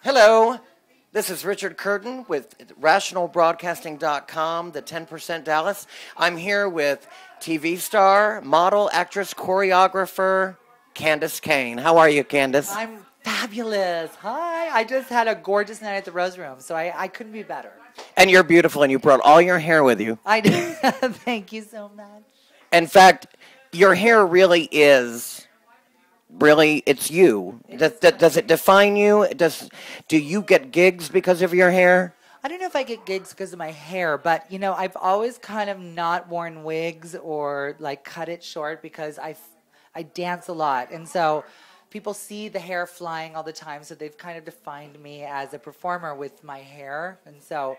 Hello, this is Richard Curtin with RationalBroadcasting.com, the 10% Dallas. I'm here with TV star, model, actress, choreographer, Candis Cayne. How are you, Candis? I'm fabulous. Hi. I just had a gorgeous night at the Rose Room, so I couldn't be better. And you're beautiful, and you brought all your hair with you. I did. Thank you so much. In fact, your hair really is... Really, it's you. Does it define you? Do you get gigs because of your hair? I don't know if I get gigs because of my hair, but, you know, I've always kind of not worn wigs or, like, cut it short because I dance a lot. And so people see the hair flying all the time, so they've kind of defined me as a performer with my hair. And so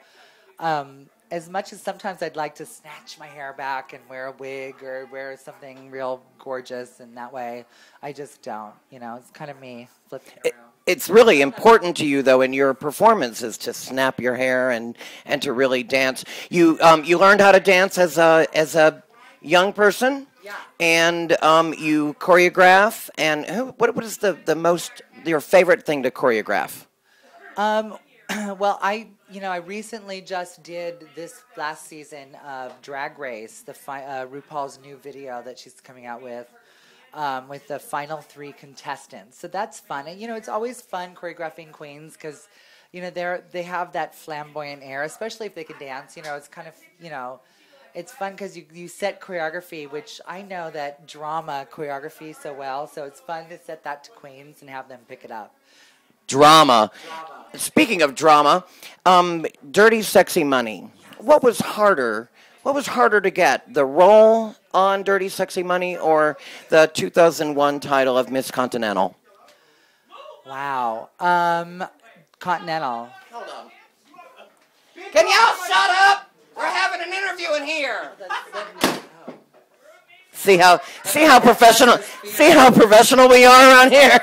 as much as sometimes I'd like to snatch my hair back and wear a wig or wear something real gorgeous in that way, I just don't. You know, it's kind of me flipping around. It's really important to you, though, in your performances to snap your hair and to really dance. You learned how to dance as a young person, yeah. And you choreograph. And what is your favorite thing to choreograph? Well, I recently just did this last season of Drag Race, RuPaul's new video that she's coming out with the final 3 contestants. So that's fun. And, you know, it's always fun choreographing queens because, you know, they have that flamboyant air, especially if they can dance. You know, it's kind of, you know, it's fun because you set choreography, which I know that drama choreography so well. So it's fun to set that to queens and have them pick it up. Drama. Speaking of drama, Dirty Sexy Money. What was harder? What was harder to get, the role on Dirty Sexy Money or the 2001 title of Miss Continental? Wow. Continental. Hold on. Can y'all shut up? We're having an interview in here. See how professional we are around here.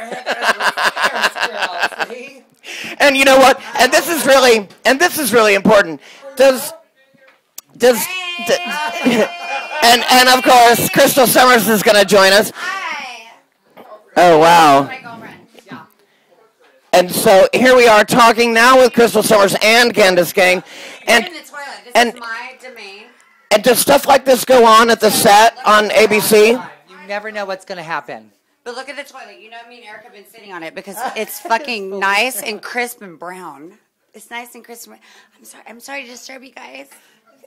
And you know what? And this is really important. And of course, Krystal Summers is going to join us. Hi. Oh wow. My girlfriend. Yeah. And so here we are talking now with Krystal Summers and Candis Cayne. And in the toilet. This is my domain. And does stuff like this go on at the set on ABC? You never know what's going to happen. But look at the toilet. You know me and Eric have been sitting on it because it's fucking nice and crisp and brown. It's nice and crisp. I'm sorry to disturb you guys.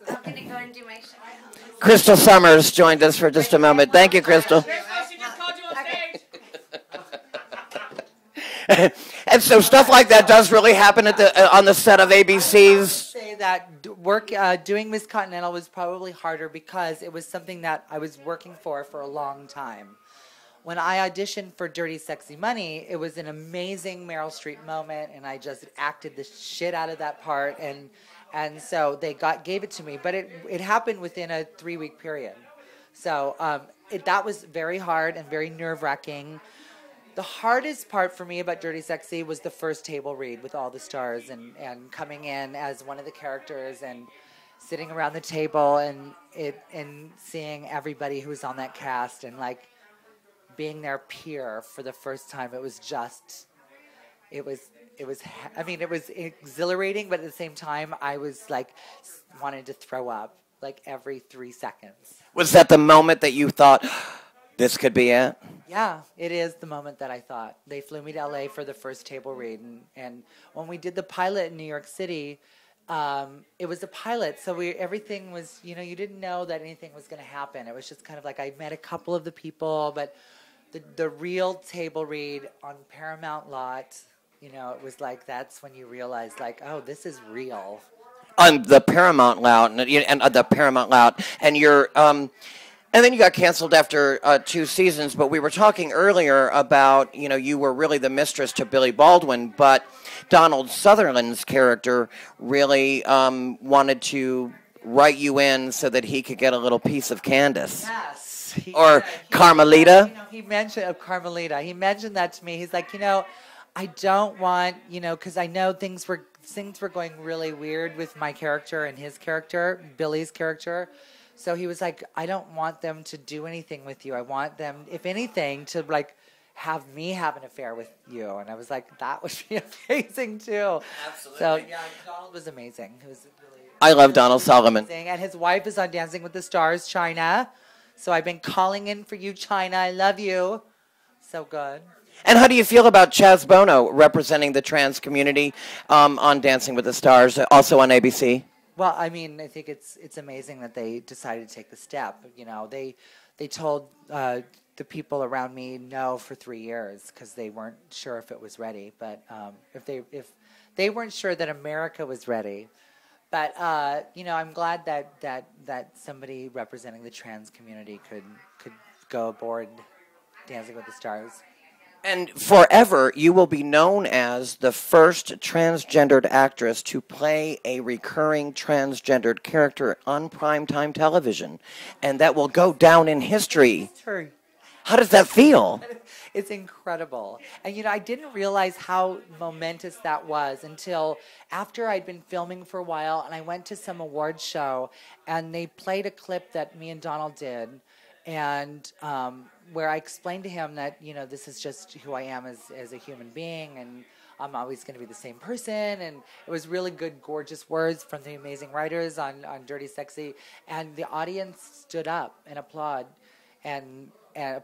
I'm going to go and do my show. Krystal Summers joined us for just a moment. Thank you, Krystal. She just called you on stage. And so stuff like that does really happen at on the set of ABC's. Say that doing Miss Continental was probably harder because it was something that I was working for a long time. When I auditioned for Dirty Sexy Money, it was an amazing Meryl Streep moment, and I just acted the shit out of that part, and so they gave it to me. But it happened within a 3-week period. So that was very hard and very nerve-wracking. The hardest part for me about Dirty Sexy was the first table read with all the stars and coming in as one of the characters and sitting around the table and seeing everybody who's on that cast and like being their peer for the first time. It was exhilarating, but at the same time I was like wanted to throw up like every 3 seconds. Was that the moment that you thought, this could be it? Yeah, it is the moment that I thought. They flew me to LA for the first table read, and when we did the pilot in New York City, it was a pilot, so everything was, you know, you didn't know that anything was going to happen. It was just kind of like I met a couple of the people, but the real table read on Paramount lot, you know, it was like that's when you realize, like, oh, this is real. On the Paramount lot, and you're, and then you got canceled after 2 seasons. But we were talking earlier about, you know, you were really the mistress to Billy Baldwin, but Donald Sutherland's character really wanted to write you in so that he could get a little piece of Candis. Yes. Carmelita. You know, he mentioned Carmelita. He mentioned that to me. He's like, you know, I don't want, you know, because I know things were going really weird with my character and his character, Billy's character. So he was like, I don't want them to do anything with you. I want them, if anything, to like have me have an affair with you. And I was like, that would be amazing too. Absolutely. So yeah, Donald was amazing. It was really, I love Donald Solomon. amazing. And his wife is on Dancing with the Stars, China. So I've been calling in for you, China. I love you. So good. And how do you feel about Chaz Bono representing the trans community on Dancing with the Stars, also on ABC? Well, I mean, I think it's amazing that they decided to take the step. You know, they told the people around me no for 3 years because they weren't sure if it was ready. But if they weren't sure that America was ready. But you know, I'm glad that somebody representing the trans community could go aboard Dancing with the Stars. And forever, you will be known as the first transgendered actress to play a recurring transgendered character on primetime television. And that will go down in history. How does that feel? It's incredible. And, you know, I didn't realize how momentous that was until after I'd been filming for a while and I went to some awards show and they played a clip that me and Donald did. And where I explained to him that, you know, this is just who I am as a human being, and I'm always going to be the same person. And it was really good, gorgeous words from the amazing writers on Dirty Sexy. And the audience stood up and applauded. And I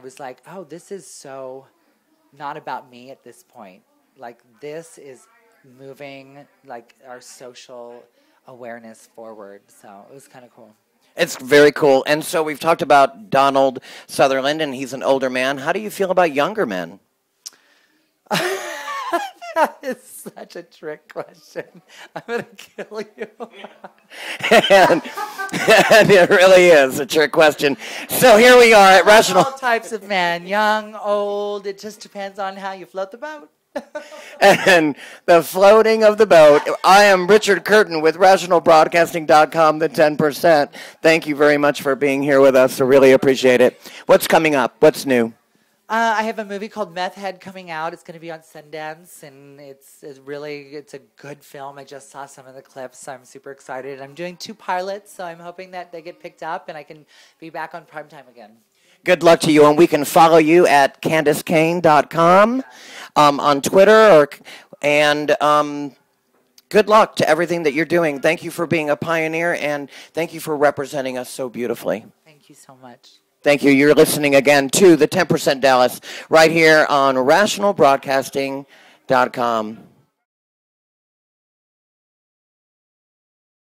was like, oh, this is so not about me at this point. Like, this is moving, like, our social awareness forward. So it was kind of cool. It's very cool. And so we've talked about Donald Sutherland, and he's an older man. How do you feel about younger men? That is such a trick question. I'm going to kill you. and it really is a trick question. So here we are at Rational. All types of men, young, old. It just depends on how you float the boat. And the floating of the boat. I am Richard Curtin with RationalBroadcasting.com, the 10%. Thank you very much for being here with us. I really appreciate it. What's coming up? What's new? I have a movie called Meth Head coming out. It's going to be on Sundance, and it's a good film. I just saw some of the clips, so I'm super excited. I'm doing 2 pilots, so I'm hoping that they get picked up and I can be back on primetime again. Good luck to you, and we can follow you at CandisCayne.com on Twitter, and good luck to everything that you're doing. Thank you for being a pioneer, and thank you for representing us so beautifully. Thank you so much. Thank you. You're listening again to the 10% Dallas right here on RationalBroadcasting.com.